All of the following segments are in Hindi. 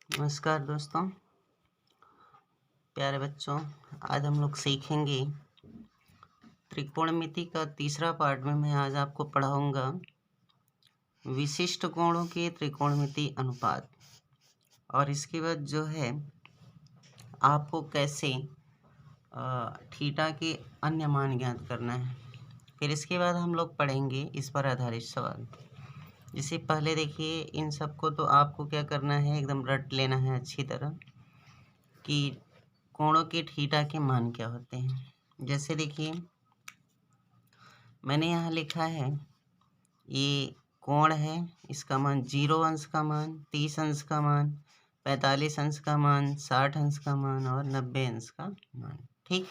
नमस्कार दोस्तों, प्यारे बच्चों। आज हम लोग सीखेंगे त्रिकोणमिति का तीसरा पार्ट में मैं आज आपको पढ़ाऊंगा विशिष्ट कोणों के त्रिकोणमिति अनुपात। और इसके बाद जो है आपको कैसे थीटा के अन्य मान ज्ञात करना है। फिर इसके बाद हम लोग पढ़ेंगे इस पर आधारित सवाल। जिससे पहले देखिए, इन सबको तो आपको क्या करना है, एकदम रट लेना है अच्छी तरह कि कोणों के थीटा के मान क्या होते हैं। जैसे देखिए, मैंने यहाँ लिखा है ये कोण है, इसका मान 0 अंश का मान, 30 अंश का मान, 45 अंश का मान, 60 अंश का मान और 90 अंश का मान। ठीक।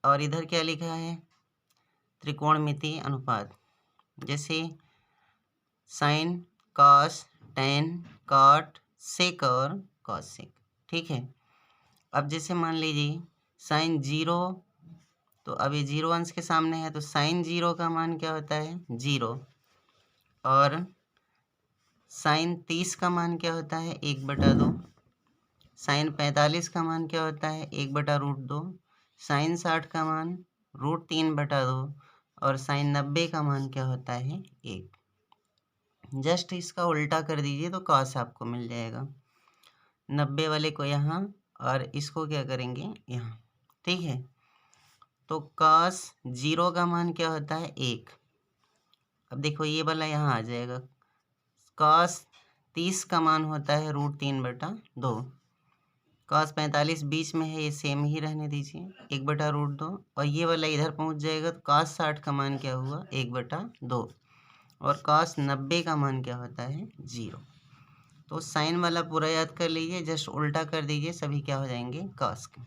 और इधर क्या लिखा है, त्रिकोणमिति अनुपात। जैसे साइन, कॉस, टेन, कॉट, सेक और कॉसेक। ठीक है। अब जैसे मान लीजिए साइन 0, तो अब ये 0 अंश के सामने है, तो साइन 0 का मान क्या होता है, 0। और साइन 30 का मान क्या होता है, 1/2। साइन 45 का मान क्या होता है, 1/√2। साइन 60 का मान √3/2। और साइन 90 का मान क्या होता है, 1। जस्ट इसका उल्टा कर दीजिए तो कॉस आपको मिल जाएगा। 90 वाले को यहाँ और इसको क्या करेंगे, यहाँ। ठीक है। तो कॉस 0 का मान क्या होता है, 1। अब देखो ये वाला यहाँ आ जाएगा। कॉस 30 का मान होता है √3/2। कॉस 45 बीच में है, ये सेम ही रहने दीजिए, 1/√2। और ये वाला इधर पहुँच जाएगा, तो कॉस 60 का मान क्या हुआ, 1/2। और कॉस 90 का मान क्या होता है, 0। तो साइन वाला पूरा याद कर लीजिए, जस्ट उल्टा कर दीजिए, सभी क्या हो जाएंगे, कॉस के।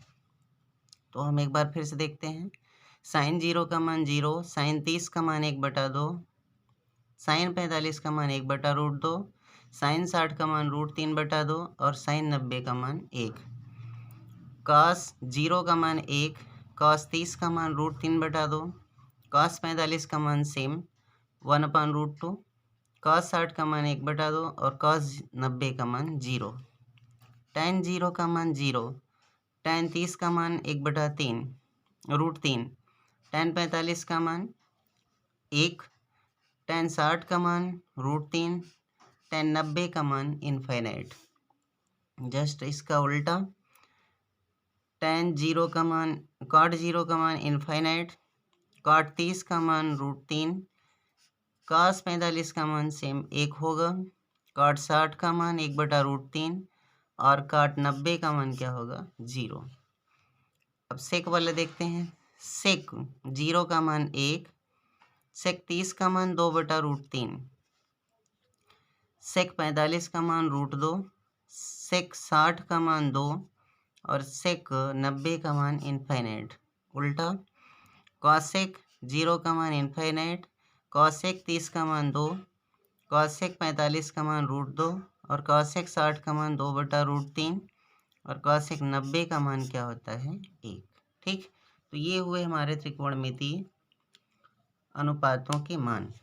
तो हम एक बार फिर से देखते हैं। साइन 0 का मान 0, साइन 30 का मान 1/2, साइन 45 का मान 1/√2, साइन 60 का मान √3/2 और साइन 90 का मान 1। कॉस 0 का मान 1, कॉस 30 का मान √3/2, कॉस 45 का मान सेम 1/√2, कॉस 60 का मान 1/2 और कॉस 90 का मान 0। tan 0 का मान 0, tan 30 का मान 1/3 √3, tan 45 का मान 1, tan 60 का मान √3, tan 90 का मान इनफाइनाइट। जस्ट इसका उल्टा, tan 0 का मान, cot 0 का मान इनफाइनाइट, cot 30 का मान √3, cos 45 का मान सेम 1 होगा, cot 60 का मान 1/√3 और cot 90 का मान क्या होगा, 0। अब सेक वाला देखते हैं। सेक 0 का मान 1, सेक 30 का मान 2/√3, सेक 45 का मान √2, सेक 60 का मान 2 और सेक 90 का मान इनफाइनाइट। उल्टा, कॉसेक 0 का मान इनफाइनाइट, कॉसेक 30 का मान 2, कॉसेक 45 का मान √2 और कॉसेक 60 का मान 2/√3 और कॉसेक 90 का मान क्या होता है, 1। ठीक। तो ये हुए हमारे त्रिकोणमितीय अनुपातों के मान।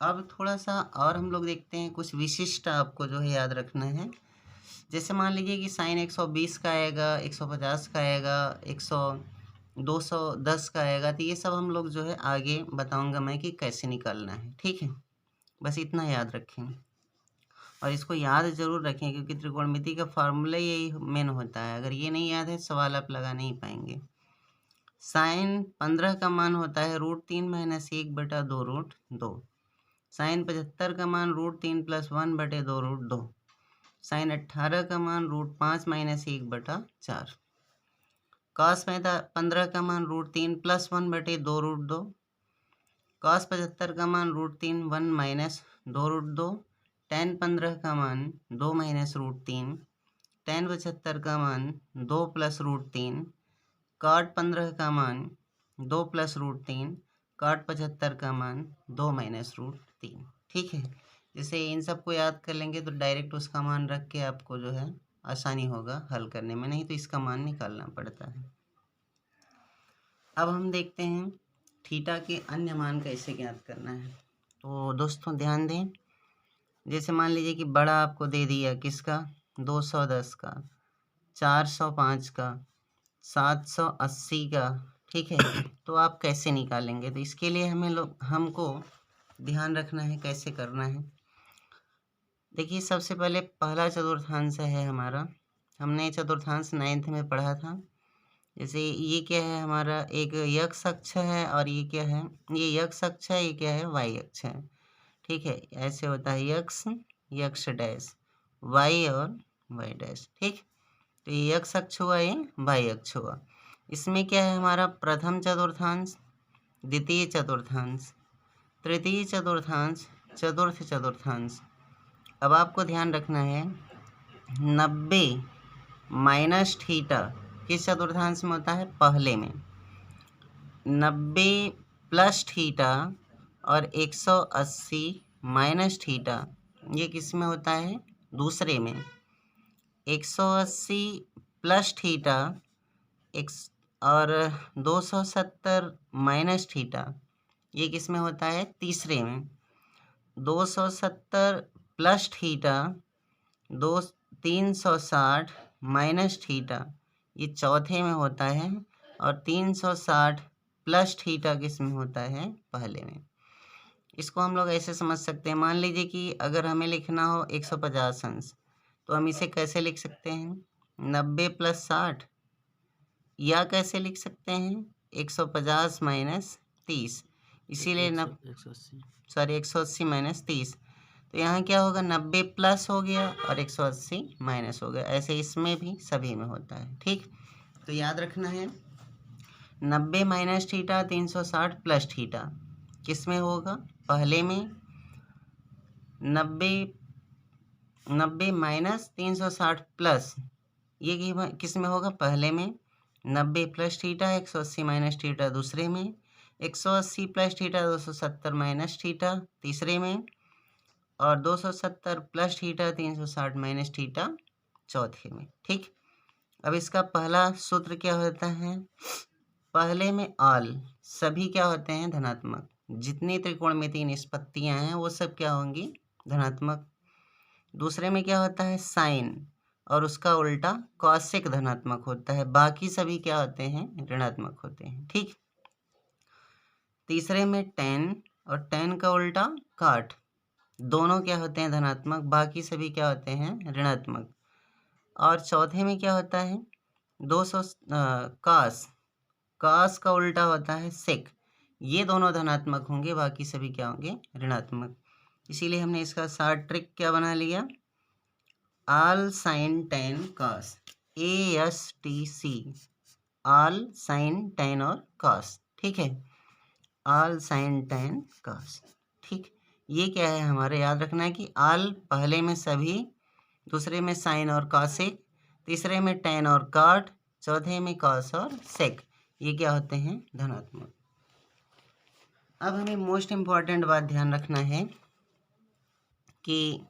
अब थोड़ा सा और हम लोग देखते हैं, कुछ विशिष्ट आपको जो है याद रखना है। जैसे मान लीजिए कि साइन 120 का आएगा, 150 का आएगा, 210 का आएगा, तो ये सब हम लोग जो है आगे बताऊंगा मैं कि कैसे निकालना है। ठीक है, बस इतना याद रखें और इसको याद ज़रूर रखें, क्योंकि त्रिकोणमिति का फार्मूला यही मेन होता है। अगर ये नहीं याद है, सवाल आप लगा नहीं पाएंगे। साइन 15 का मान होता है √3 - 1/2√2। साइन 75 का मान √3 + 1/2√2। साइन 18 का मान √5 - 1/4। कॉस 15 का मान √3 + 1/2√2। कॉस 75 का मान √3 1 - 2√2। tan 15 का मान 2 - √3। tan 75 का मान 2 + √3। cot 15 का मान 2 + √3। cot 75 का मान 2 - √3। ठीक है। जैसे इन सबको याद कर लेंगे तो डायरेक्ट उसका मान रख के आपको जो है आसानी होगा हल करने में, नहीं तो इसका मान निकालना पड़ता है। अब हम देखते हैं थीटा के अन्य मान कैसे ज्ञात करना है। तो दोस्तों ध्यान दें, जैसे मान लीजिए कि बड़ा आपको दे दिया किसका, 210 का, 405 का, 780 का, ठीक है। तो आप कैसे निकालेंगे? तो इसके लिए हमको ध्यान रखना है कैसे करना है। देखिए सबसे पहले पहला चतुर्थांश है हमारा, हमने चतुर्थांश 9th में पढ़ा था। जैसे ये क्या है हमारा, एक यक्ष अक्ष है और ये क्या है, ये यक्ष अक्ष है, ये क्या है, वाई अक्ष है, ठीक है। ऐसे होता है यक्ष, यक्ष डैश, वाई और वाई डैश, ठीक। तो ये यक्ष अक्ष हुआ, ये वाई अक्ष हुआ। इसमें क्या है हमारा, प्रथम चतुर्थांश, द्वितीय चतुर्थांश, तृतीय चतुर्थांश, चतुर्थ चतुर्थांश। अब आपको ध्यान रखना है 90 माइनस थीटा किस चतुर्थांश में होता है, पहले में। 90 प्लस थीटा और 180 माइनस थीटा ये किस में होता है, दूसरे में। 180 प्लस थीटा और 270 माइनस थीटा ये किस में होता है, तीसरे में। 270 प्लस थीटा 360 माइनस थीटा ये चौथे में होता है, और 360 प्लस थीटा किस में होता है, पहले में। इसको हम लोग ऐसे समझ सकते हैं, मान लीजिए कि अगर हमें लिखना हो 150 अंश, तो हम इसे कैसे लिख सकते हैं, 90 प्लस 60, या कैसे लिख सकते हैं 150 माइनस 30, इसीलिए 180 माइनस 30। तो यहाँ क्या होगा, 90 प्लस हो गया और 180 माइनस हो गया। ऐसे इसमें भी सभी में होता है, ठीक। तो याद रखना है 90 माइनस थीटा 360 प्लस थीटा किस में होगा, पहले में। 90 माइनस 360 प्लस ये किस में होगा, पहले में। 90 प्लस थीटा 180 माइनस थीटा दूसरे में। 180 प्लस थीटा 270 माइनस थीटा तीसरे में। और 270 प्लस थीटा 360 माइनस थीटा चौथे में, ठीक। अब इसका पहला सूत्र क्या होता है, पहले में ऑल सभी क्या होते हैं, धनात्मक। जितनी त्रिकोणमितीय निष्पत्तियां हैं वो सब क्या होंगी, धनात्मक। दूसरे में क्या होता है, साइन और उसका उल्टा कॉसेक धनात्मक होता है, बाकी सभी क्या होते हैं, ऋणात्मक होते हैं, ठीक। तीसरे में टेन और टेन का उल्टा काट, दोनों क्या होते हैं, धनात्मक, बाकी सभी क्या होते हैं, ऋणात्मक। और चौथे में क्या होता है, 200 कास का उल्टा होता है सेक, ये दोनों धनात्मक होंगे, बाकी सभी क्या होंगे, ऋणात्मक। इसीलिए हमने इसका शॉर्ट ट्रिक क्या बना लिया, ऑल साइन टेन कास, ASTC, ऑल साइन टेन और कास, ठीक है, ऑल साइन टेन कास, ठीक। ये क्या है हमारे, याद रखना है कि ऑल पहले में सभी, दूसरे में साइन और कॉसेक, तीसरे में टेन और काट, चौथे में कॉस और सेक, ये क्या होते हैं, धनात्मक। अब हमें मोस्ट इम्पॉर्टेंट बात ध्यान रखना है कि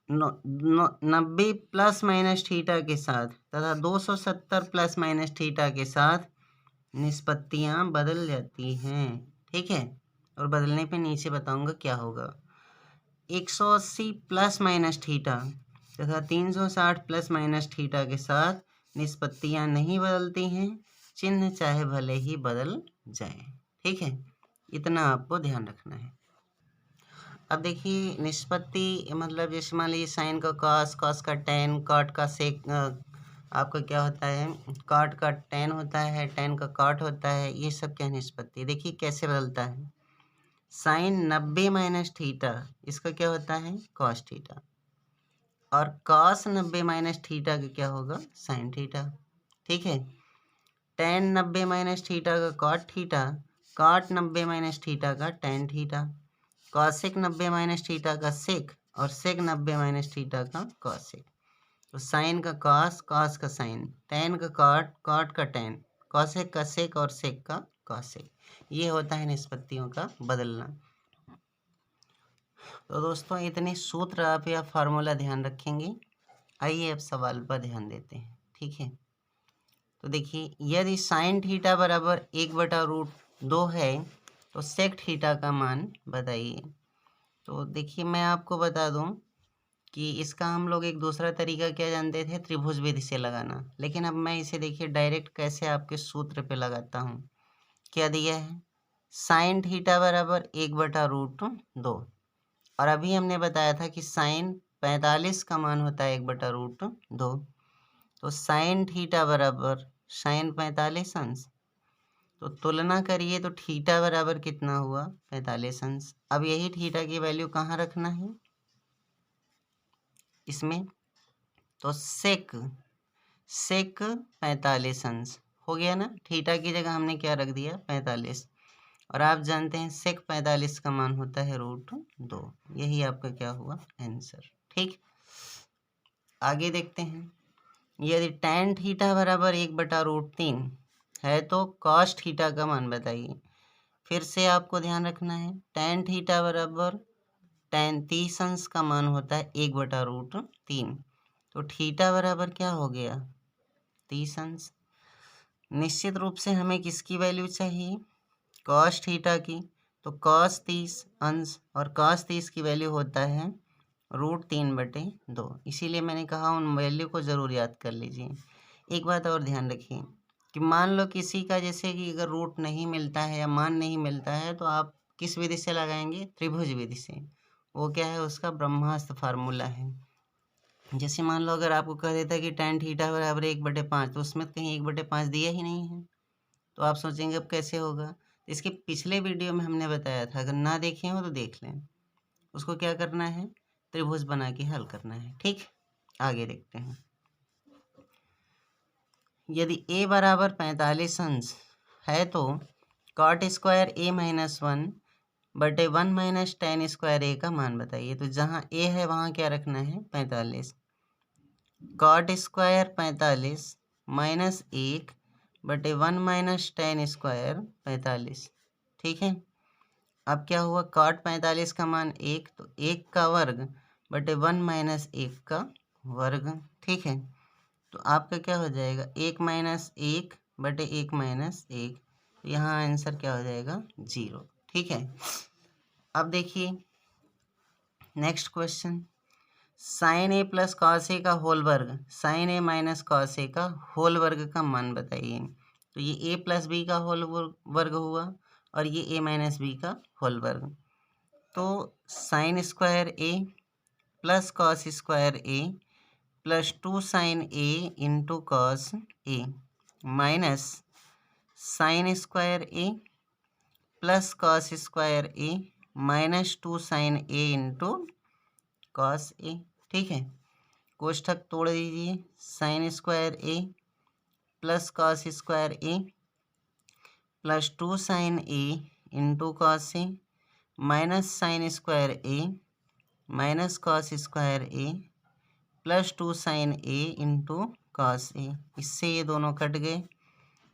90 प्लस माइनस थीटा के साथ तथा 270 प्लस माइनस थीटा के साथ निष्पत्तियां बदल जाती हैं, ठीक है। और बदलने पे नीचे बताऊंगा क्या होगा। 180 प्लस माइनस थीटा तथा 360 प्लस माइनस थीटा के साथ निष्पत्तियां नहीं बदलती हैं, चिन्ह चाहे भले ही बदल जाए, ठीक है। इतना आपको ध्यान रखना है। अब देखिए निष्पत्ति मतलब जैसे मान लीजिए साइन का कॉस, कॉस का टेन, कॉट का सेक, आपका क्या होता है, कॉट का टेन होता है, टेन का कॉट होता है, ये सब क्या निष्पत्ति। देखिए कैसे बदलता है, साइन 90 माइनस थीटा इसका क्या होता है, कॉस थीटा, और कॉस 90 माइनस थीटा का क्या होगा, साइन थीटा, ठीक है। टेन 90 माइनस थीटा का cot theta, cot 90 minus theta का tan theta, cosec 90 minus theta का सेक, और सेक 90 माइनस थीटा का कॉसेक। तो साइन का कॉस, कॉस का साइन, टेन का कॉट, कॉट का टेन, कॉसेक का सेक और सेक का कॉसेक, ये होता है निष्पत्तियों का बदलना। तो दोस्तों इतने सूत्र आप या फार्मूला ध्यान रखेंगे। आइए अब सवाल पर ध्यान देते हैं, ठीक है। तो देखिए यदि साइन थीटा बराबर 1/√2 है तो सेक थीटा का मान बताइए। तो देखिए मैं आपको बता दूं कि इसका हम लोग एक दूसरा तरीका क्या जानते थे, त्रिभुज विधि से लगाना। लेकिन अब मैं इसे देखिए डायरेक्ट कैसे आपके सूत्र पे लगाता हूँ। क्या दिया है, साइन थीटा बराबर 1/√2। और अभी हमने बताया था कि साइन 45 का मान होता है 1/√2। तो साइन थीटा बराबर साइन 45 अंश। तो तुलना करिए तो थीटा बराबर कितना हुआ, 45 अंश। अब यही थीटा की वैल्यू कहाँ रखना है, इसमें। तो सेक 45 अंश हो गया ना। थीटा की जगह हमने क्या रख दिया, 45। और आप जानते हैं सेक 45 का मान होता है √2। यही आपका क्या हुआ, आंसर। ठीक, आगे देखते हैं। यदि tan थीटा बराबर 1/√3 है तो cos थीटा का मान बताइए। फिर से आपको ध्यान रखना है, tan थीटा बराबर tan 30 अंश का मान होता है 1/√3। तो थीटा बराबर क्या हो गया, 30 अंश। निश्चित रूप से हमें किसकी वैल्यू चाहिए, cos थीटा की। तो cos 30 अंश और cos 30 की वैल्यू होता है √3/2। इसीलिए मैंने कहा उन वैल्यू को ज़रूर याद कर लीजिए। एक बात और ध्यान रखिए कि मान लो किसी का जैसे कि अगर रूट नहीं मिलता है या मान नहीं मिलता है तो आप किस विधि से लगाएंगे, त्रिभुज विधि से। वो क्या है, उसका ब्रह्मास्त्र फार्मूला है। जैसे मान लो अगर आपको कह देता है कि tan थीटा बराबर 1/5, तो उसमें कहीं 1/5 दिया ही नहीं है। तो आप सोचेंगे अब कैसे होगा। इसके पिछले वीडियो में हमने बताया था, अगर ना देखे हो तो देख लें। उसको क्या करना है, त्रिभुज बना के हल करना है। ठीक, आगे देखते हैं। यदि a बराबर 45 अंश है तो cot square a -1/1 - tan square a का मान बताइए। तो जहाँ a है वहाँ क्या रखना है, 45। cot square 45 -1/1 - tan square 45। ठीक है, अब क्या हुआ, cot 45 का मान 1, तो 1 का वर्ग बटे 1 - 1 का वर्ग। ठीक है, तो आपका क्या हो जाएगा, 1 - 1 बटे 1 - 1। यहाँ आंसर क्या हो जाएगा, 0। ठीक है, अब देखिए next question. Sign A plus cos A का होल वर्ग sign A minus cos A का होल वर्ग का मान बताइए। तो ये ए प्लस बी का होल वर्ग हुआ और ये ए माइनस बी का होल वर्ग। तो sine square A plus cos square A plus 2 sign A into cos A minus sine square A plus cos square A minus 2 sign A into cos A. ठीक है, कोष्ठक तोड़ दीजिए। Sine square A plus cos square A plus 2 sign A into cos A minus sine square A minus cos square A plus 2 sign A into cos A. इससे ये दोनों कट गए,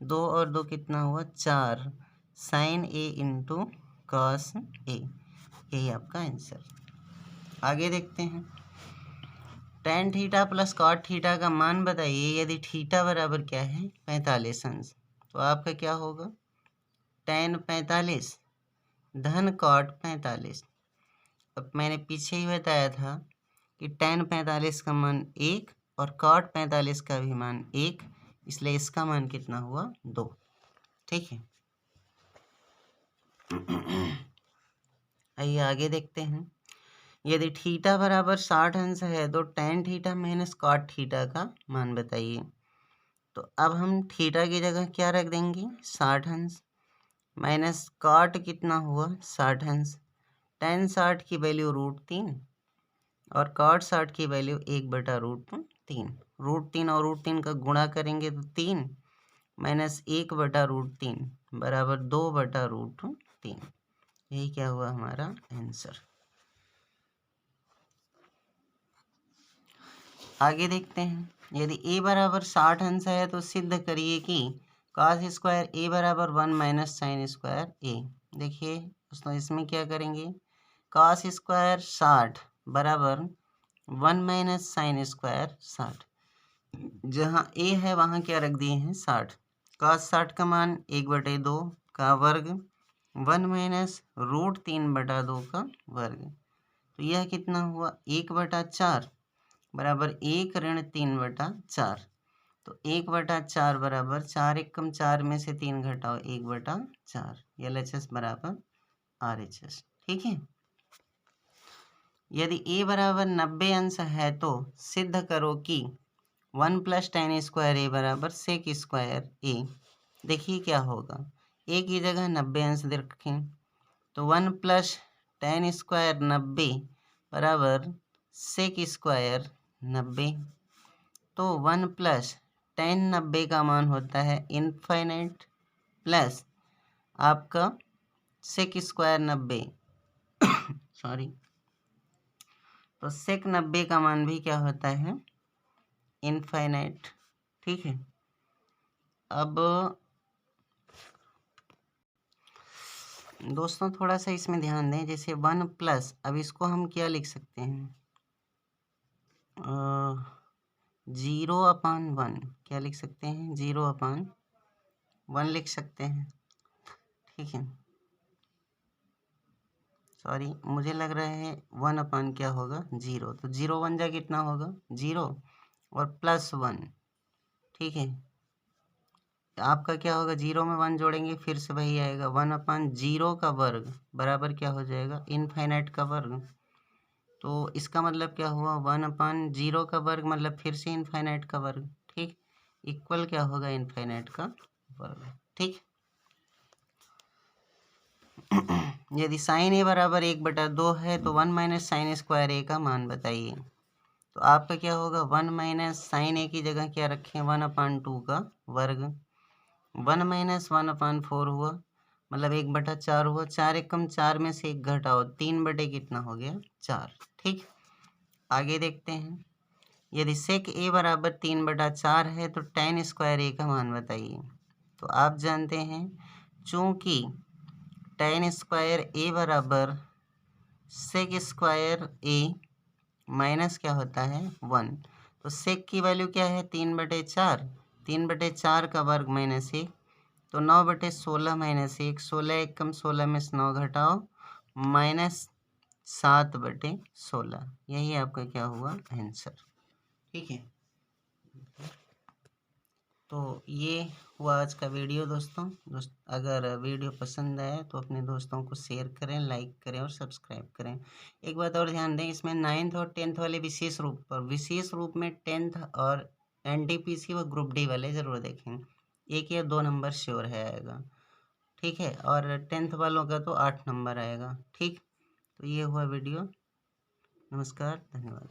2 और 2 कितना हुआ, 4 sign A into cos A. यही आपका आंसर। आगे देखते हैं। tan theta plus cot theta का मान बताइए यदि थीटा बराबर क्या है, 45 अंश। तो आपका क्या होगा, tan 45 धन cot 45। अब मैंने पीछे ही बताया था कि tan 45 का मान 1 और cot 45 का भी मान 1, इसलिए इसका मान कितना हुआ, 2। ठीक है, आइए आगे देखते हैं। यदि थीटा बराबर 60 अंश है तो tan theta minus cot theta का मान बताइए। तो अब हम थीटा की जगह क्या रख देंगे, 60 अंश माइनस cot कितना हुआ, 60 अंश। tan 60 की वैल्यू √3 और cot 60 की वैल्यू 1/√3। √3 और √3 का गुणा करेंगे तो 3 माइनस 1/√3 बराबर 2/√3। यही क्या हुआ हमारा आंसर। आगे देखते हैं। यदि a बराबर 60 अंश है तो सिद्ध करिए कि cos स्क्वायर a बराबर 1 माइनस साइन स्क्वायर a। देखिए दोस्तों, इसमें क्या करेंगे, cos स्क्वायर 60 बराबर 1 माइनस साइन स्क्वायर 60। जहाँ a है वहाँ क्या रख दिए हैं, 60। cos 60 का मान 1/2 का वर्ग 1 माइनस √3/2 का वर्ग। तो यह कितना हुआ 1/4 बराबर 1 ऋण 3/4। तो 1/4 बराबर 4 एकम 4 में से 3 घटाओ 1/4 LHS बराबर RHS। ठीक है। यदि a बराबर 90 अंश है तो सिद्ध करो कि 1 + tan स्क्वायर a बराबर sec स्क्वायर a। देखिए क्या होगा, a की जगह 90 अंश दे रखें तो 1 + tan स्क्वायर 90 बराबर sec स्क्वायर 90। तो 1 + tan 90 का मान होता है इनफाइनाइट प्लस आपका sec स्क्वायर 90 सॉरी। तो sec 90 का मान भी क्या होता है इनफाइनाइट। ठीक है। अब दोस्तों थोड़ा सा इसमें ध्यान दें, जैसे 1 +, अब इसको हम क्या लिख सकते हैं 0/1 क्या लिख सकते हैं 0/1 लिख सकते हैं। ठीक है। सॉरी मुझे लग रहा है 1/, क्या होगा 0, तो 0 1 जा कितना होगा 0 और +1। ठीक है। आपका क्या होगा 0 में 1 जोड़ेंगे फिर से वही आएगा 1/0 का वर्ग बराबर क्या हो जाएगा इनफाइनाइट का वर्ग। तो इसका मतलब क्या हुआ 1/0 का वर्ग मतलब फिर से इनफाइनाइट का वर्ग। ठीक। इक्वल क्या होगा इनफाइनाइट का वर्ग। ठीक। यदि साइन a बराबर 1/2 है तो 1 - sin स्क्वायर a का मान बताइए। तो आपका क्या होगा 1 - sin a की जगह क्या रखें 1/2 का वर्ग। 1 - 1/4 हुआ मतलब 1/4 हुआ। 4 एकम 4 में से 1 घटाओ 3 कितना हो गया 4। ठीक। आगे देखते हैं। यदि sec a बराबर 3/4 है तो tan स्क्वायर a का मान बताइए। तो आप जानते हैं चूंकि tan स्क्वायर a बराबर sec स्क्वायर a माइनस क्या होता है 1। तो sec की वैल्यू क्या है 3/4। 3/4 का वर्ग -1 तो 9/16 -1। 16 एकम 16 में से 9 घटाओ -7/16। यही आपका क्या हुआ आंसर। ठीक है। तो ये हुआ आज का वीडियो दोस्तों। अगर वीडियो पसंद आया तो अपने दोस्तों को शेयर करें, लाइक करें और सब्सक्राइब करें। एक बात और ध्यान दें, इसमें 9th और 10th वाले विशेष रूप में 10th और NTPC व ग्रुप डी वाले ज़रूर देखें। 1 या 2 नंबर श्योर है आएगा। ठीक है। और 10th वालों का तो 8 नंबर आएगा। ठीक। तो ये हुआ वीडियो। नमस्कार, धन्यवाद।